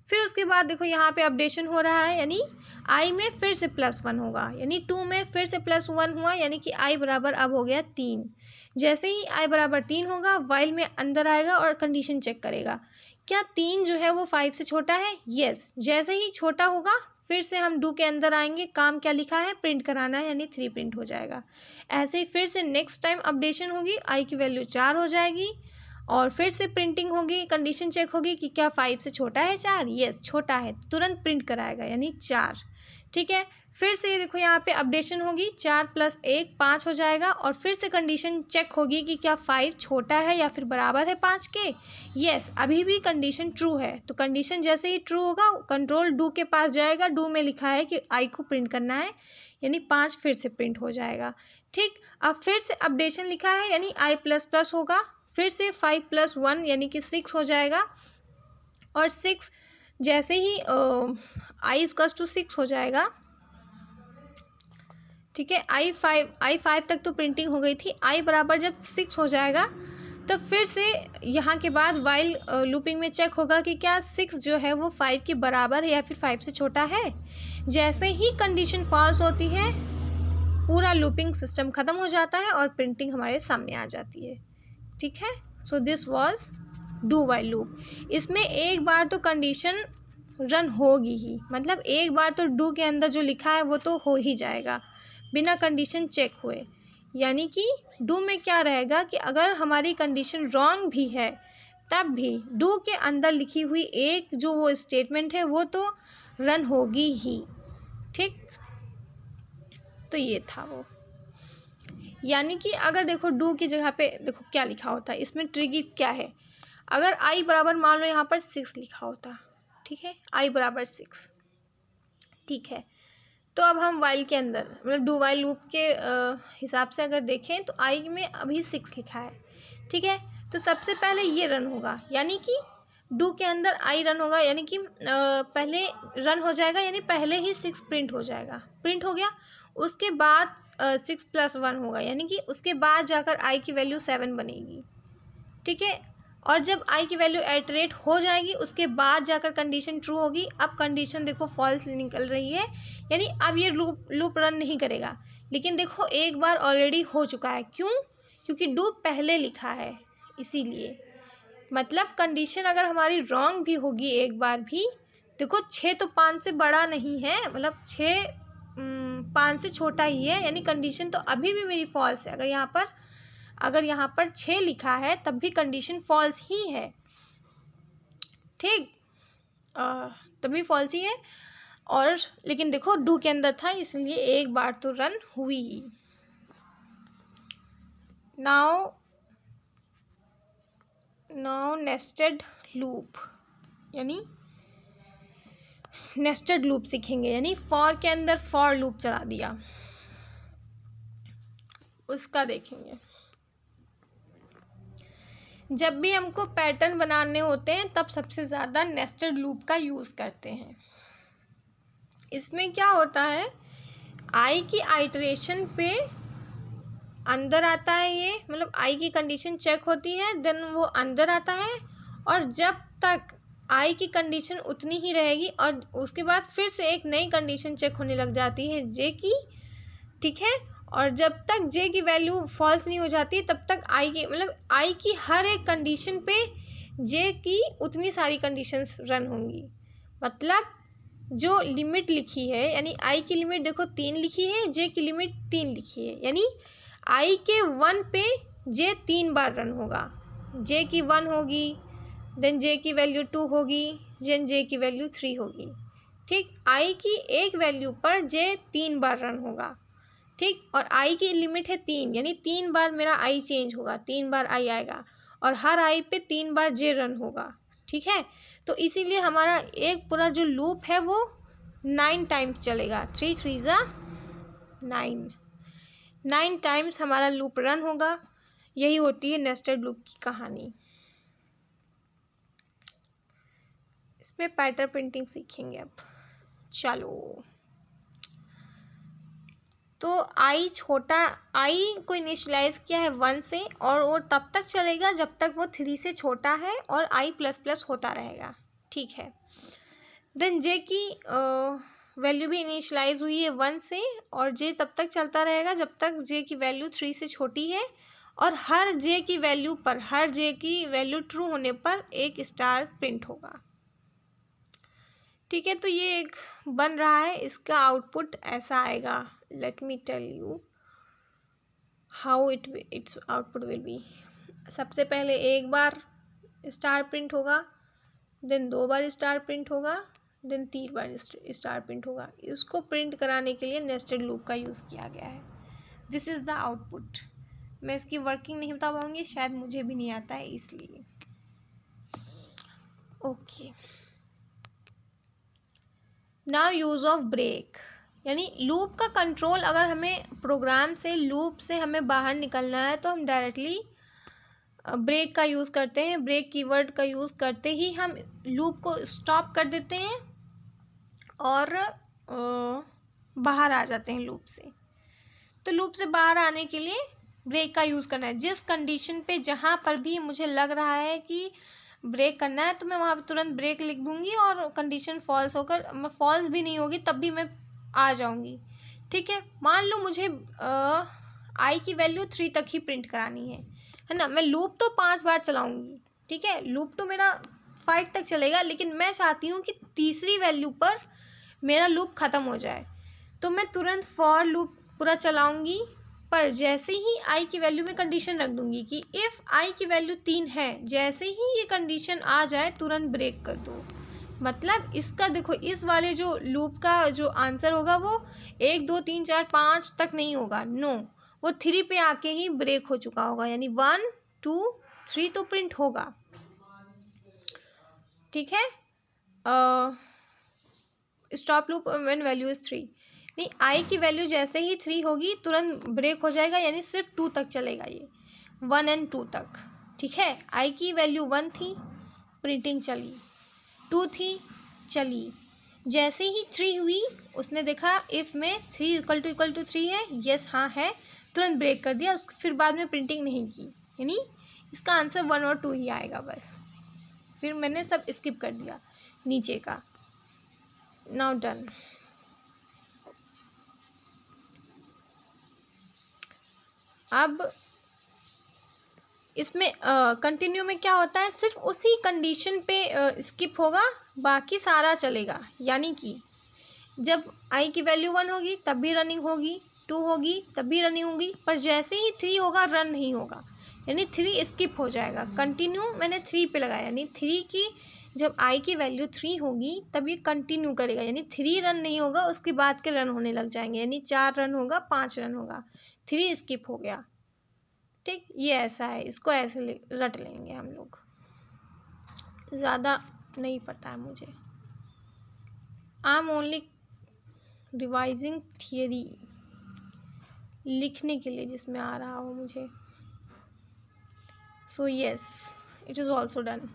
फिर उसके बाद देखो यहाँ पे अपडेशन हो रहा है, यानी i में फिर से +1 होगा, यानी 2 में फिर से +1 हुआ, यानी कि i बराबर अब हो गया 3। जैसे ही i बराबर 3 होगा वाइल में अंदर आएगा और कंडीशन चेक करेगा, क्या 3 जो है वो 5 से छोटा है, यस। जैसे ही छोटा होगा फिर से हम डू के अंदर आएंगे, काम क्या लिखा है प्रिंट कराना है, यानी 3 प्रिंट हो जाएगा। ऐसे ही फिर से नेक्स्ट टाइम अपडेशन होगी, i की वैल्यू 4 हो जाएगी, और फिर से प्रिंटिंग होगी, कंडीशन चेक होगी कि क्या 5 से छोटा है 4, यस छोटा है, तुरंत प्रिंट कराएगा, यानी 4। ठीक है, फिर से देखो यहाँ पे अपडेशन होगी, 4 + 1 5 हो जाएगा, और फिर से कंडीशन चेक होगी कि क्या 5 छोटा है या फिर बराबर है 5 के, यस अभी भी कंडीशन ट्रू है। तो कंडीशन जैसे ही ट्रू होगा कंट्रोल डू के पास जाएगा, डू में लिखा है कि i को प्रिंट करना है, यानी 5 फिर से प्रिंट हो जाएगा। ठीक, अब फिर से अपडेशन लिखा है, यानी i प्लस प्लस होगा, फिर से 5 + 1 यानी कि 6 हो जाएगा, और 6 जैसे ही i = 6 हो जाएगा। ठीक है, i5 तक तो प्रिंटिंग हो गई थी, i बराबर जब 6 हो जाएगा तब फिर से यहाँ के बाद वाइल लूपिंग में चेक होगा कि क्या 6 जो है वो 5 के बराबर है या फिर 5 से छोटा है। जैसे ही कंडीशन फॉल्स होती है पूरा लूपिंग सिस्टम ख़त्म हो जाता है और प्रिंटिंग हमारे सामने आ जाती है। ठीक है, सो this was do while loop. इसमें एक बार तो कंडीशन रन होगी ही, मतलब एक बार तो डू के अंदर जो लिखा है वो तो हो ही जाएगा बिना कंडीशन चेक हुए। यानी कि डू में क्या रहेगा कि अगर हमारी कंडीशन रॉन्ग भी है तब भी डू के अंदर लिखी हुई एक जो वो स्टेटमेंट है वो तो रन होगी ही। ठीक, तो ये था वो। यानी कि अगर देखो डू की जगह पे देखो क्या लिखा होता है, इसमें ट्रिकी क्या है, अगर i बराबर मान लो यहाँ पर 6 लिखा होता, ठीक है i बराबर 6, ठीक है। तो अब हम वाइल के अंदर मतलब डू वाइल लूप के हिसाब से अगर देखें तो आई में अभी 6 लिखा है, ठीक है। तो सबसे पहले ये रन होगा, यानी कि डू के अंदर आई रन होगा, यानी कि पहले रन हो जाएगा, यानी पहले ही 6 प्रिंट हो जाएगा। प्रिंट हो गया, उसके बाद 6 + 1 होगा, यानी कि उसके बाद जाकर आई की वैल्यू 7 बनेगी, ठीक है। और जब आई की वैल्यू एटरेट हो जाएगी उसके बाद जाकर कंडीशन ट्रू होगी। अब कंडीशन देखो फॉल्स निकल रही है, यानी अब ये लूप रन नहीं करेगा। लेकिन देखो एक बार ऑलरेडी हो चुका है, क्यों? क्योंकि डू पहले लिखा है, इसीलिए। मतलब कंडीशन अगर हमारी रॉन्ग भी होगी एक बार भी, देखो 6 तो 5 से बड़ा नहीं है, मतलब 6 5 से छोटा ही है, यानी कंडीशन तो अभी भी मेरी फॉल्स है। अगर यहाँ पर 6 लिखा है तब भी कंडीशन फॉल्स ही है, ठीक, तभी फॉल्स ही है। और लेकिन देखो डू के अंदर था इसलिए एक बार तो रन हुई। नाउ नेस्टेड लूप, यानी नेस्टेड लूप सीखेंगे, यानी फॉर के अंदर फॉर लूप चला दिया, उसका देखेंगे। जब भी हमको पैटर्न बनाने होते हैं तब सबसे ज़्यादा नेस्टेड लूप का यूज़ करते हैं। इसमें क्या होता है, आई की आइटरेशन पे अंदर आता है ये, मतलब आई की कंडीशन चेक होती है, देन वो अंदर आता है, और जब तक आई की कंडीशन उतनी ही रहेगी और उसके बाद फिर से एक नई कंडीशन चेक होने लग जाती है जे की, ठीक है। और जब तक जे की वैल्यू फॉल्स नहीं हो जाती तब तक आई की, मतलब आई की हर एक कंडीशन पे जे की उतनी सारी कंडीशंस रन होंगी। मतलब जो लिमिट लिखी है, यानी आई की लिमिट देखो 3 लिखी है, जे की लिमिट 3 लिखी है, यानी आई के 1 पे जे 3 बार रन होगा। जे की 1 होगी, देन जे की वैल्यू 2 होगी, देन जे की वैल्यू 3 होगी, ठीक। आई की एक वैल्यू पर जे 3 बार रन होगा, ठीक। और आई की लिमिट है 3, यानी 3 बार मेरा आई चेंज होगा, 3 बार आई आएगा, और हर आई पे 3 बार जे रन होगा, ठीक है। तो इसीलिए हमारा एक पूरा जो लूप है वो 9 टाइम्स चलेगा। 3 3 ज़ा 9 टाइम्स हमारा लूप रन होगा। यही होती है नेस्टेड लूप की कहानी। इसमें पैटर्न प्रिंटिंग सीखेंगे अब, चलो। तो आई को इनिशियलाइज किया है 1 से, और वो तब तक चलेगा जब तक वो 3 से छोटा है और आई प्लस प्लस होता रहेगा, ठीक है। देन जे की वैल्यू भी इनिशियलाइज हुई है 1 से, और जे तब तक चलता रहेगा जब तक जे की वैल्यू 3 से छोटी है, और हर जे की वैल्यू ट्रू होने पर एक स्टार प्रिंट होगा, ठीक है। तो ये एक बन रहा है, इसका आउटपुट ऐसा आएगा। Let me tell you how its output will be. सबसे पहले एक बार स्टार प्रिंट होगा, देन 2 बार स्टार प्रिंट होगा, देन 3 बार स्टार प्रिंट होगा। इसको प्रिंट कराने के लिए नेस्टेड लूप का यूज़ किया गया है। This is the output. मैं इसकी वर्किंग नहीं बता पाऊँगी, शायद मुझे भी नहीं आता है इसलिए। Okay, now use of break, यानी लूप का कंट्रोल। अगर हमें प्रोग्राम से लूप से हमें बाहर निकलना है तो हम डायरेक्टली ब्रेक का यूज़ करते हैं। ब्रेक कीवर्ड का यूज़ करते ही हम लूप को स्टॉप कर देते हैं और बाहर आ जाते हैं लूप से। तो लूप से बाहर आने के लिए ब्रेक का यूज़ करना है। जिस कंडीशन पे जहाँ पर भी मुझे लग रहा है कि ब्रेक करना है तो मैं वहाँ पर तुरंत ब्रेक लिख दूँगी, और कंडीशन फॉल्स होकर फॉल्स भी नहीं होगी तब भी मैं आ जाऊँगी, ठीक है। मान लो मुझे आई की वैल्यू 3 तक ही प्रिंट करानी है ना। मैं लूप तो 5 बार चलाऊँगी, ठीक है। लूप तो मेरा 5 तक चलेगा, लेकिन मैं चाहती हूँ कि तीसरी वैल्यू पर मेरा लूप ख़त्म हो जाए। तो मैं तुरंत फॉर लूप पूरा चलाऊँगी, पर जैसे ही आई की वैल्यू में कंडीशन रख दूंगी कि इफ़ आई की वैल्यू 3 है, जैसे ही ये कंडीशन आ जाए तुरंत ब्रेक कर दो। मतलब इसका देखो, इस वाले जो लूप का जो आंसर होगा वो 1 2 3 4 5 तक नहीं होगा, नो, वो 3 पे आके ही ब्रेक हो चुका होगा, यानी 1 2 3 तो प्रिंट होगा, ठीक है। Stop loop when value is 3, नहीं आई की वैल्यू जैसे ही 3 होगी तुरंत ब्रेक हो जाएगा, यानी सिर्फ 2 तक चलेगा ये, 1 और 2 तक। ठीक है, आई की वैल्यू 1 थी, प्रिंटिंग चली, 2 थी, चली, जैसे ही 3 हुई उसने देखा इफ़ में 3 इक्वल टू 3 है, यस हाँ है, तुरंत ब्रेक कर दिया, उसको फिर बाद में प्रिंटिंग नहीं की, यानी इसका आंसर 1 और 2 ही आएगा बस। फिर मैंने सब स्किप कर दिया नीचे का। Now done. अब इसमें कंटिन्यू में क्या होता है, सिर्फ उसी कंडीशन पे स्किप होगा, बाकी सारा चलेगा। यानी कि जब आई की वैल्यू 1 होगी तब भी रनिंग होगी, 2 होगी तब भी रनिंग होगी, पर जैसे ही 3 होगा रन नहीं होगा, यानी 3 स्किप हो जाएगा। कंटिन्यू मैंने 3 पे लगाया, यानी 3 की जब आई की वैल्यू 3 होगी तब ये कंटिन्यू करेगा, यानी 3 रन नहीं होगा, उसके बाद के रन होने लग जाएंगे, यानी 4 रन होगा, 5 रन होगा, 3 स्किप हो गया। ठीक, ये ऐसा है, इसको ऐसे रट लेंगे हम लोग, ज़्यादा नहीं पता है मुझे। I am only revising theory, लिखने के लिए जिसमें आ रहा हो मुझे। So yes, it is also done.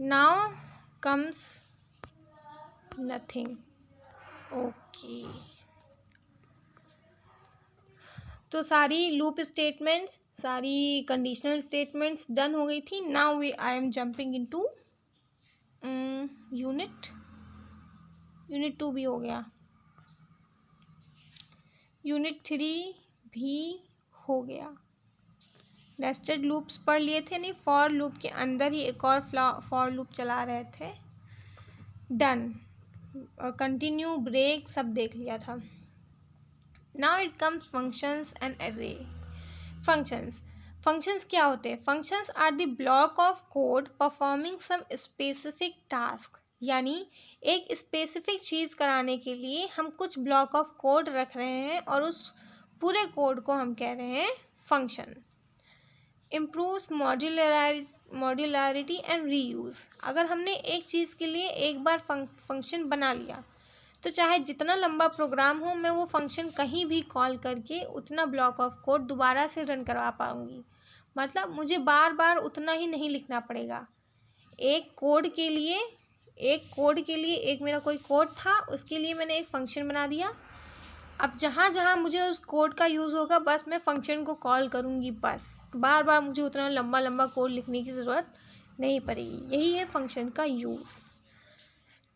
Now comes nothing. Okay, तो सारी लूप स्टेटमेंट्स, सारी कंडीशनल स्टेटमेंट्स डन हो गई थी। Now I am jumping into unit 2 भी हो गया, यूनिट 3 भी हो गया। नेस्टेड लूप्स पढ़ लिए थे, नहीं फॉर लूप के अंदर ही एक और फॉर लूप चला रहे थे। डन, कंटिन्यू, ब्रेक सब देख लिया था। Now it comes functions and array. Functions क्या होते हैं? Functions are the block of code performing some specific task, यानी एक स्पेसिफिक चीज़ कराने के लिए हम कुछ ब्लॉक ऑफ कोड रख रहे हैं और उस पूरे कोड को हम कह रहे हैं function. Improves modularity and reuse. अगर हमने एक चीज़ के लिए एक बार फंक्शन बना लिया तो चाहे जितना लंबा प्रोग्राम हो, मैं वो फंक्शन कहीं भी कॉल करके उतना ब्लॉक ऑफ कोड दोबारा से रन करवा पाऊँगी। मतलब मुझे बार बार उतना ही नहीं लिखना पड़ेगा। एक कोड के लिए एक मेरा कोई कोड था, उसके लिए मैंने एक फ़ंक्शन बना दिया। अब जहाँ जहाँ मुझे उस कोड का यूज़ होगा बस मैं फ़ंक्शन को कॉल करूँगी, बस बार बार मुझे उतना लंबा लंबा कोड लिखने की ज़रूरत नहीं पड़ेगी। यही है फंक्शन का use.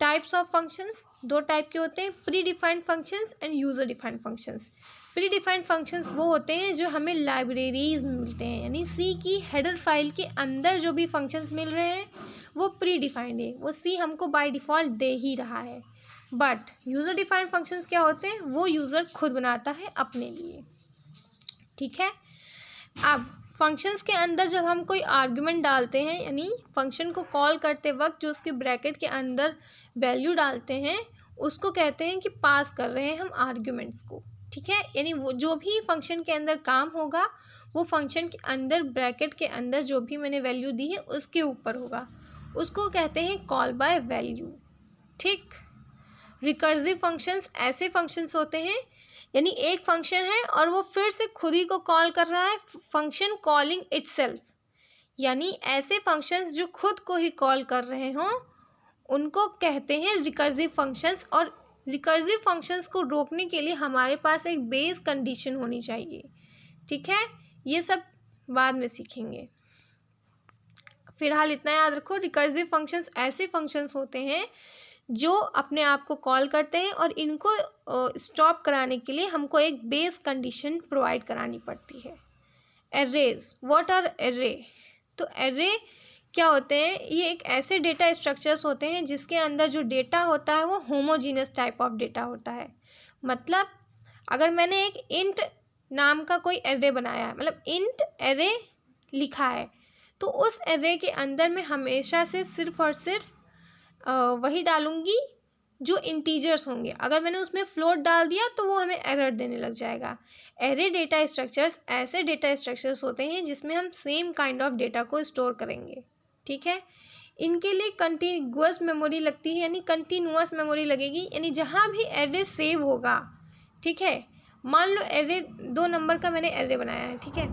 Types of functions 2 type के होते हैं, pre defined functions end user defined functions. Pre defined functions वो होते हैं जो हमें लाइब्रेरीज में मिलते हैं, यानी सी की हेडर फाइल के अंदर जो भी फंक्शंस मिल रहे हैं वो प्री डिफाइंड है, वो सी हमको बाय डिफ़ॉल्ट दे ही रहा है। बट यूज़र डिफाइंड फंक्शंस क्या होते हैं? वो यूज़र खुद बनाता है अपने लिए। ठीक है, अब फंक्शंस के अंदर जब हम कोई आर्ग्यूमेंट डालते हैं, यानी फंक्शन को कॉल करते वक्त जो उसके ब्रैकेट के अंदर वैल्यू डालते हैं उसको कहते हैं कि पास कर रहे हैं हम आर्ग्यूमेंट्स को। ठीक है, यानी वो जो भी फंक्शन के अंदर काम होगा वो फंक्शन के अंदर ब्रैकेट के अंदर जो भी मैंने वैल्यू दी है उसके ऊपर होगा, उसको कहते हैं कॉल बाय वैल्यू। ठीक, रिकर्सिव फंक्शंस ऐसे फंक्शंस होते हैं, यानी एक फंक्शन है और वो फिर से खुद ही को कॉल कर रहा है, फंक्शन कॉलिंग इटसेल्फ। यानी ऐसे फंक्शंस जो खुद को ही कॉल कर रहे हों उनको कहते हैं रिकर्सिव फंक्शंस। और रिकर्सिव फंक्शंस को रोकने के लिए हमारे पास एक बेस कंडीशन होनी चाहिए। ठीक है, ये सब बाद में सीखेंगे, फिलहाल इतना याद रखो। रिकर्सिव फंक्शंस ऐसे फंक्शंस होते हैं जो अपने आप को कॉल करते हैं और इनको स्टॉप कराने के लिए हमको एक बेस कंडीशन प्रोवाइड करानी पड़ती है। Arrays, what are array? तो एरे क्या होते हैं? ये एक ऐसे डेटा स्ट्रक्चर्स होते हैं जिसके अंदर जो डेटा होता है वो होमोजीनियस टाइप ऑफ डेटा होता है। मतलब अगर मैंने एक इंट नाम का कोई एरे बनाया है, मतलब इंट एरे लिखा है, तो उस एरे के अंदर मैं हमेशा से सिर्फ और सिर्फ वही डालूंगी जो इंटीजर्स होंगे। अगर मैंने उसमें फ्लोट डाल दिया तो वो हमें एरर देने लग जाएगा। एरे डेटा स्ट्रक्चर्स ऐसे डेटा स्ट्रक्चर्स होते हैं जिसमें हम सेम काइंड ऑफ डेटा को स्टोर करेंगे। ठीक है, इनके लिए कंटिन्यूअस मेमोरी लगती है, यानी कंटिन्यूअस मेमोरी लगेगी, यानी जहाँ भी एरे सेव होगा, ठीक है। मान लो एरे 2 नंबर का मैंने एरे बनाया है, ठीक है,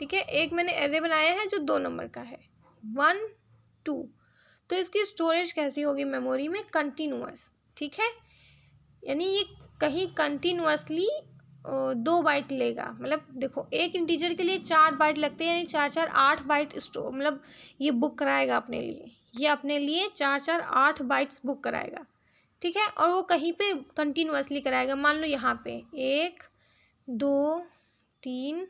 ठीक है, एक मैंने एरे बनाया है जो 2 नंबर का है, 1 2, तो इसकी स्टोरेज कैसी होगी मेमोरी में, कंटिन्यूअस, ठीक है, यानी ये कहीं कंटिन्यूअसली 2 बाइट लेगा। मतलब देखो एक इंटीजर के लिए 4 बाइट लगते हैं, यानी 4 4 8 बाइट स्टोर, मतलब ये बुक कराएगा अपने लिए, ये अपने लिए 4 4 8 बाइट्स बुक कराएगा, ठीक है, और वो कहीं पे कंटिन्यूअसली कराएगा। मान लो यहाँ पे 1 2 3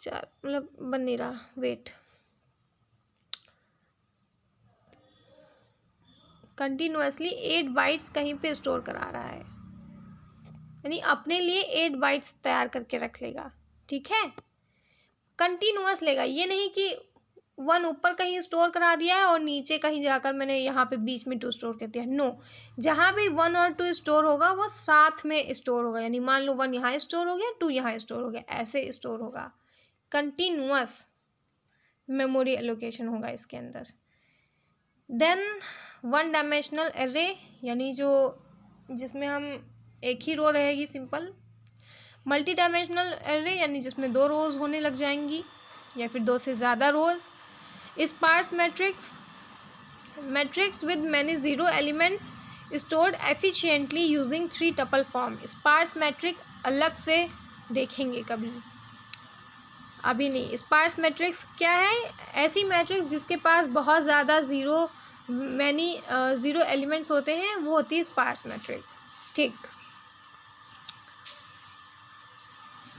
4, मतलब बन नहीं रहा, वेट, कंटिन्यूअसली 8 बाइट्स कहीं पे स्टोर करा रहा है, यानी अपने लिए 8 बाइट्स तैयार करके रख लेगा, ठीक है, कंटिन्यूअस लेगा, ये नहीं कि 1 ऊपर कहीं स्टोर करा दिया है और नीचे कहीं जाकर मैंने यहाँ पे बीच में 2 स्टोर कर दिया, नो, जहाँ भी 1 और 2 स्टोर होगा वो साथ में स्टोर होगा, यानी मान लो 1 यहाँ स्टोर हो गया, 2 यहाँ स्टोर हो गया, ऐसे स्टोर होगा, कंटिन्यूअस मेमोरी एलोकेशन होगा इसके अंदर। देन 1 डायमेंशनल एरे, यानी जो जिसमें हम एक ही रो रहेगी सिंपल। मल्टी डायमेंशनल एरे, यानी जिसमें 2 रोज होने लग जाएंगी या फिर 2 से ज़्यादा rows. Sparse matrix, matrix with many zero elements stored efficiently using 3 tuple form. Sparse matrix अलग से देखेंगे कभी, अभी नहीं। स्पार्स मैट्रिक्स क्या है, ऐसी मैट्रिक्स जिसके पास बहुत ज़्यादा ज़ीरो एलिमेंट्स होते हैं, वो होती है स्पार्स मैट्रिक्स, ठीक।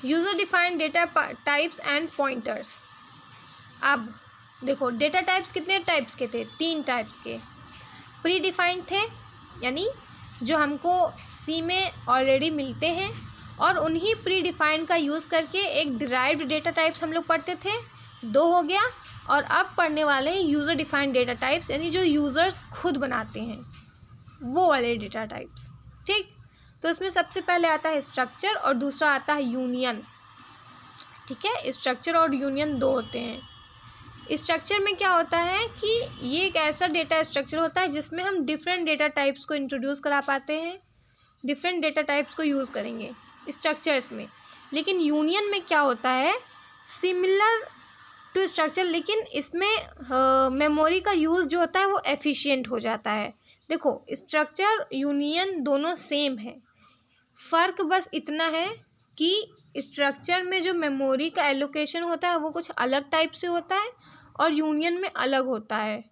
User defined data types and pointers. अब देखो डेटा टाइप्स कितने टाइप्स के थे, 3 टाइप्स के। प्री डिफाइंड थे, यानी जो हमको सी में ऑलरेडी मिलते हैं, और उन्हीं प्री डिफाइंड का यूज़ करके एक डिराइव्ड डेटा टाइप्स हम लोग पढ़ते थे, 2 हो गया। और अब पढ़ने वाले हैं यूज़र डिफाइंड डेटा टाइप्स, यानी जो यूज़र्स खुद बनाते हैं वो वाले डेटा टाइप्स, ठीक। तो इसमें सबसे पहले आता है स्ट्रक्चर और दूसरा आता है यूनियन, ठीक है। स्ट्रक्चर और यूनियन 2 होते हैं। स्ट्रक्चर में क्या होता है कि ये एक ऐसा डेटा स्ट्रक्चर होता है जिसमें हम डिफरेंट डेटा टाइप्स को इंट्रोड्यूस करा पाते हैं, डिफरेंट डेटा टाइप्स को यूज़ करेंगे स्ट्रक्चर्स में। लेकिन यूनियन में क्या होता है, सिमिलर टू स्ट्रक्चर, लेकिन इसमें मेमोरी का यूज़ जो होता है वो एफिशिएंट हो जाता है। देखो स्ट्रक्चर यूनियन दोनों सेम है, फ़र्क बस इतना है कि स्ट्रक्चर में जो मेमोरी का एलोकेशन होता है वो कुछ अलग टाइप से होता है और यूनियन में अलग होता है,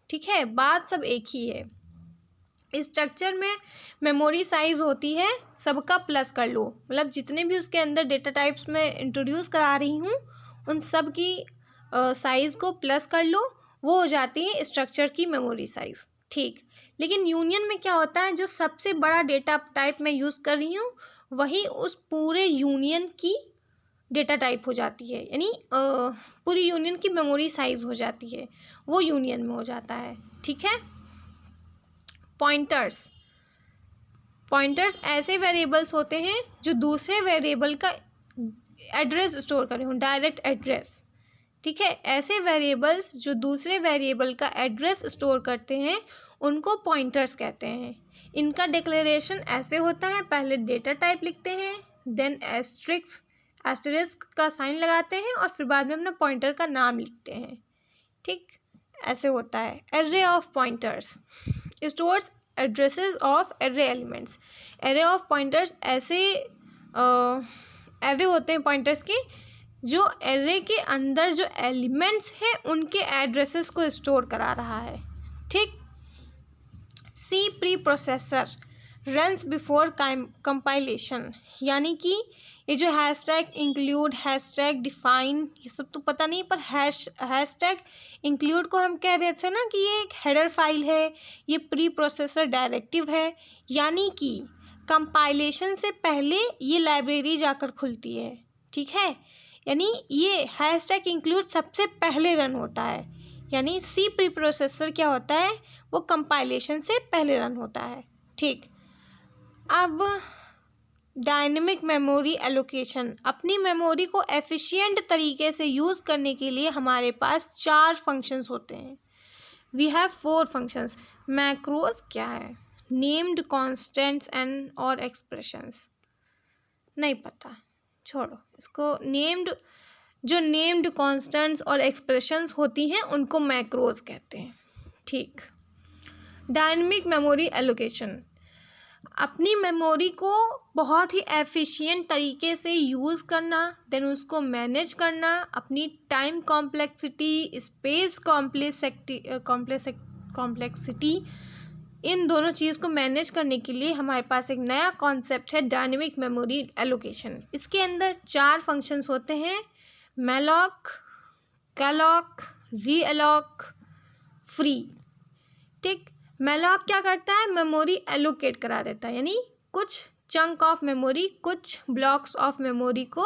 ठीक है, बात सब एक ही है। स्ट्रक्चर में मेमोरी साइज़ होती है सबका प्लस कर लो, मतलब जितने भी उसके अंदर डेटा टाइप्स में इंट्रोड्यूस करा रही हूँ उन सब की साइज़ को प्लस कर लो, वो हो जाती है स्ट्रक्चर की मेमोरी साइज़, ठीक। लेकिन यूनियन में क्या होता है, जो सबसे बड़ा डेटा टाइप मैं यूज़ कर रही हूँ वही उस पूरे यूनियन की डेटा टाइप हो जाती है, यानी पूरी यूनियन की मेमोरी साइज़ हो जाती है, वो यूनियन में हो जाता है, ठीक है। पॉइंटर्स, पॉइंटर्स ऐसे वेरिएबल्स होते हैं जो दूसरे वेरिएबल का एड्रेस स्टोर कर रहे हो, डायरेक्ट एड्रेस, ठीक है। ऐसे वेरिएबल्स जो दूसरे वेरिएबल का एड्रेस स्टोर करते हैं उनको पॉइंटर्स कहते हैं। इनका डिक्लेरेशन ऐसे होता है, पहले डेटा टाइप लिखते हैं, देन एस्टेरिस्क का साइन लगाते हैं और फिर बाद में अपना पॉइंटर का नाम लिखते हैं, ठीक, ऐसे होता है। Array of pointers stores addresses of array elements. Array of pointers ऐसे एरे होते हैं पॉइंटर्स के जो एरे के अंदर जो एलिमेंट्स हैं उनके एड्रेसेस को स्टोर करा रहा है, ठीक। C preprocessor runs before compilation, यानी कि ये जो हैशटैग इंक्लूड, हैशटैग डिफाइन, ये सब तो पता नहीं, पर हैशटैग इंक्लूड को हम कह रहे थे ना कि ये एक हेडर फाइल है, ये प्री प्रोसेसर डायरेक्टिव है, यानी कि कंपाइलेशन से पहले ये लाइब्रेरी जाकर खुलती है, ठीक है। यानी ये हैशटैग इंक्लूड सबसे पहले रन होता है, यानी सी प्री प्रोसेसर क्या होता है, वो कंपाइलेशन से पहले रन होता है, ठीक। अब डायनेमिक मेमोरी एलोकेशन, अपनी मेमोरी को एफिशिएंट तरीके से यूज़ करने के लिए हमारे पास 4 फंक्शंस होते हैं। We have 4 functions. मैक्रोस क्या है? नेम्ड कॉन्स्टेंट्स एंड और एक्सप्रेशंस, नहीं पता, छोड़ो इसको। जो नेम्ड कॉन्स्टेंट्स और एक्सप्रेशंस होती हैं उनको मैक्रोस कहते हैं। ठीक। डायनेमिक मेमोरी एलोकेशन, अपनी मेमोरी को बहुत ही एफिशिएंट तरीके से यूज़ करना, देन उसको मैनेज करना, अपनी टाइम कॉम्प्लेक्सिटी, स्पेस कॉम्प्लेक्सिटी, इन दोनों चीज़ को मैनेज करने के लिए हमारे पास एक नया कॉन्सेप्ट है डायनेमिक मेमोरी एलोकेशन। इसके अंदर 4 फंक्शंस होते हैं, मैलॉक, कैलॉक, रीअलॉक, फ्री। ठीक। मैलॉक क्या करता है? मेमोरी एलोकेट करा देता है, यानी कुछ चंक ऑफ मेमोरी, कुछ ब्लॉक्स ऑफ मेमोरी को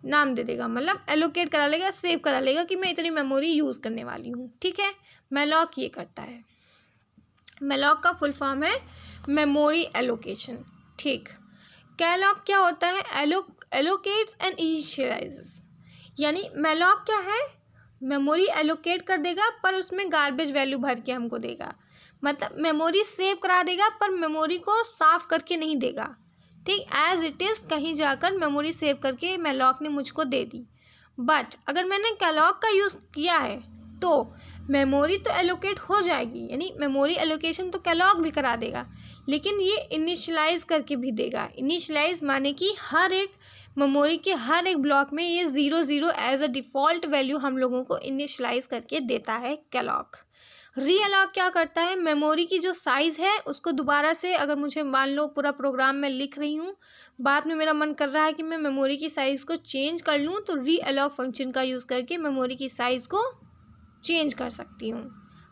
नाम दे देगा, मतलब एलोकेट करा लेगा, सेव करा लेगा कि मैं इतनी मेमोरी यूज़ करने वाली हूँ। ठीक है, मैलॉक ये करता है। मैलॉक का फुल फॉर्म है मेमोरी एलोकेशन। ठीक। कैलॉक क्या होता है? एलोकेट्स एंड इनिशियलाइजेस, यानी मैलॉक क्या है? मेमोरी एलोकेट कर देगा पर उसमें गार्बेज वैल्यू भर के हमको देगा, मतलब मेमोरी सेव करा देगा पर मेमोरी को साफ करके नहीं देगा। ठीक, एज इट इज़ कहीं जाकर मेमोरी सेव करके मैलॉक ने मुझको दे दी। बट अगर मैंने कैलॉक का यूज़ किया है तो मेमोरी तो एलोकेट हो जाएगी, यानी मेमोरी एलोकेशन तो कैलॉक भी करा देगा, लेकिन ये इनिशियलाइज करके भी देगा। इनिशियलाइज माने कि हर एक मेमोरी के हर एक ब्लॉक में ये 0 एज अ डिफ़ॉल्ट वैल्यू हम लोगों को इनिशियलाइज करके देता है कैलॉक। रीअलॉक क्या करता है? मेमोरी की जो साइज़ है उसको दोबारा से, अगर मुझे मान लो पूरा प्रोग्राम मैं लिख रही हूँ, बाद में मेरा मन कर रहा है कि मैं मेमोरी की साइज़ को चेंज कर लूँ, तो रीअलॉक फंक्शन का यूज़ करके मेमोरी की साइज़ को चेंज कर सकती हूँ।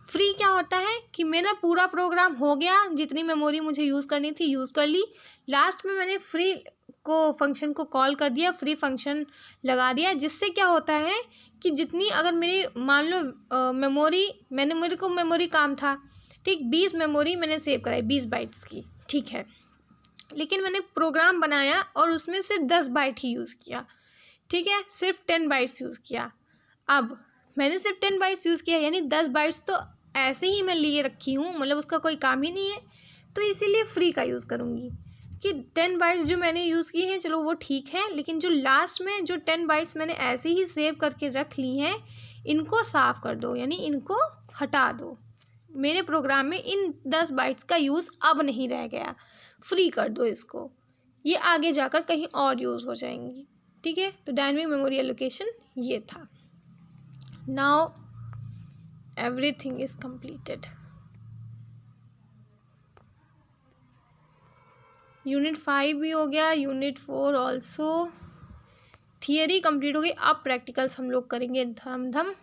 फ्री क्या होता है कि मेरा पूरा प्रोग्राम हो गया, जितनी मेमोरी मुझे यूज़ करनी थी यूज़ कर ली, लास्ट में मैंने फ्री को फंक्शन को कॉल कर दिया, फ्री फंक्शन लगा दिया, जिससे क्या होता है कि जितनी, अगर मेरी मान लो मेरे को मेमोरी काम था, ठीक, 20 मेमोरी मैंने सेव कराई 20 बाइट्स की, ठीक है, लेकिन मैंने प्रोग्राम बनाया और उसमें सिर्फ 10 बाइट ही यूज़ किया, ठीक है, सिर्फ 10 बाइट्स यूज़ किया। अब मैंने सिर्फ 10 बाइट्स यूज़ किया, यानी 10 बाइट्स तो ऐसे ही मैं लिए रखी हूँ, मतलब उसका कोई काम ही नहीं है, तो इसीलिए फ्री का यूज़ करूँगी कि 10 बाइट्स जो मैंने यूज़ की हैं चलो वो ठीक है, लेकिन जो लास्ट में जो 10 बाइट्स मैंने ऐसे ही सेव करके रख ली हैं, इनको साफ़ कर दो, यानी इनको हटा दो, मेरे प्रोग्राम में इन 10 बाइट्स का यूज़ अब नहीं रह गया, फ्री कर दो इसको, ये आगे जाकर कहीं और यूज़ हो जाएंगी। ठीक है, तो डायनेमिक मेमोरी एलोकेशन ये था। Now everything is completed. Unit 5 भी हो गया, यूनिट 4 ऑल्सो, थियरी कंप्लीट हो गई। अब प्रैक्टिकल्स हम लोग करेंगे धम,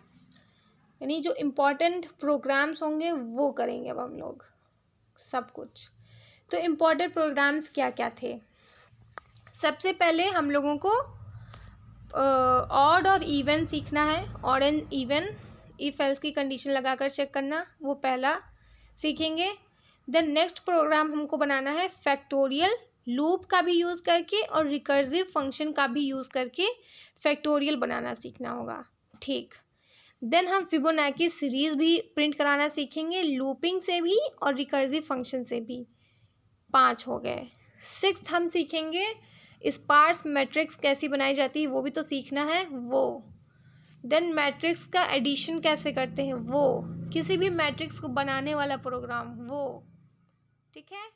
यानी जो इम्पोर्टेंट प्रोग्राम्स होंगे वो करेंगे अब हम लोग सब कुछ। तो इम्पोर्टेंट प्रोग्राम्स क्या क्या थे? सबसे पहले हम लोगों को ऑड और इवन सीखना है। Odd and even, if else की कंडीशन लगाकर चेक करना, वो पहला सीखेंगे। देन नेक्स्ट प्रोग्राम हमको बनाना है फैक्टोरियल, लूप का भी यूज़ करके और रिकर्सिव फंक्शन का भी यूज़ करके फैक्टोरियल बनाना सीखना होगा। ठीक। देन हम फिबोनाची सीरीज़ भी प्रिंट कराना सीखेंगे, लूपिंग से भी और रिकर्सिव फंक्शन से भी। 5 हो गए। 6th हम सीखेंगे स्पार्स मैट्रिक्स कैसी बनाई जाती है, वो भी तो सीखना है वो। देन मैट्रिक्स का एडिशन कैसे करते हैं वो, किसी भी मैट्रिक्स को बनाने वाला प्रोग्राम वो। ठीक है।